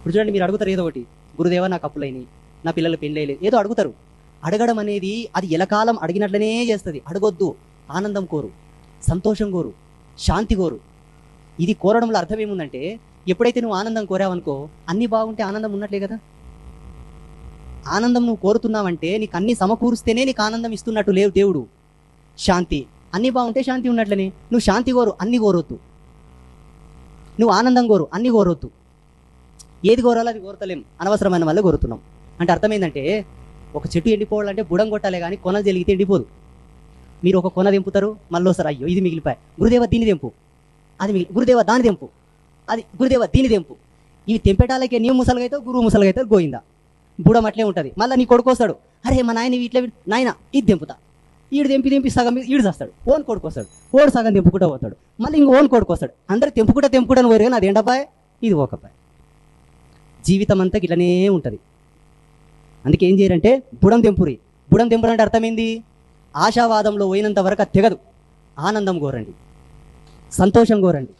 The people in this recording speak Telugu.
ఇప్పుడు చూడండి, మీరు అడుగుతారు ఏదో ఒకటి, గురుదేవా నాకు అప్పులైనవి, నా పిల్లల పెళ్ళి ఏదో అడుగుతారు. అడగడం అనేది అది ఎలకాలం అడిగినట్లనే చేస్తుంది. అడగొద్దు. ఆనందం కోరు, సంతోషం కోరు, శాంతి కోరు. ఇది కోరడంలో అర్థం ఏముందంటే, ఎప్పుడైతే నువ్వు ఆనందం కోరావనుకో, అన్నీ బాగుంటే ఆనందం ఉన్నట్లే కదా. ఆనందం నువ్వు కోరుతున్నావంటే నీకు అన్ని సమకూరుస్తేనే నీకు ఆనందం ఇస్తున్నట్టు లేవు దేవుడు. శాంతి, అన్నీ బాగుంటే శాంతి ఉన్నట్లనే. నువ్వు శాంతి కోరు, అన్నీ కోరొద్దు. నువ్వు ఆనందం కోరు, అన్నీ కోరొద్దు. ఏది కోరాలో అది కోరతలేం, అనవసరమైన వల్ల కోరుతున్నాం. అంటే అర్థమైందంటే, ఒక చెట్టు ఎండిపోవాలంటే బుడం కొట్టాలే కానీ కొన జరిగితే ఎండిపోదు. మీరు ఒక కొన తెంపుతారు, మళ్ళీ వస్తారు, అయ్యో ఇది మిగిలిపోయి, గురుదేవ దీని తెంపు, అది మిగిలి, గురుదేవ దాని తెంపు, అది గురుదేవ దీని తెంపు. ఇవి తెంపేటాలకే నీవు ముసలుగైతే గురువు ముసలుగైతే గోయిందా. బుడం అట్లే ఉంటుంది. మళ్ళీ నీ కొడుకొస్తాడు, అరే మా నాయన ఇట్లా నాయన ఇది తెంపుతా, ఈడు తెంపి సగం ఈడు చేస్తాడు, ఓన్ కొడుకొస్తాడు, ఓడు సగం తెంపుకుంటూ పోతాడు, మళ్ళీ ఇంకో ఓన్ కొడుకొస్తాడు. అందరూ తెంపుకుంటా పోయారు కానీ అది ఎండపాయ ఇది ఒకపాయ. జీవితం అంతా ఇట్లనే ఉంటుంది. అందుకే ఏం చేయరంటే బుడం తెంపురి. బుడం తెంపుడు అంటే అర్థమైంది, ఆశావాదంలో పోయినంత వరకు తెగదు. ఆనందం కోరండి, సంతోషం కోరండి.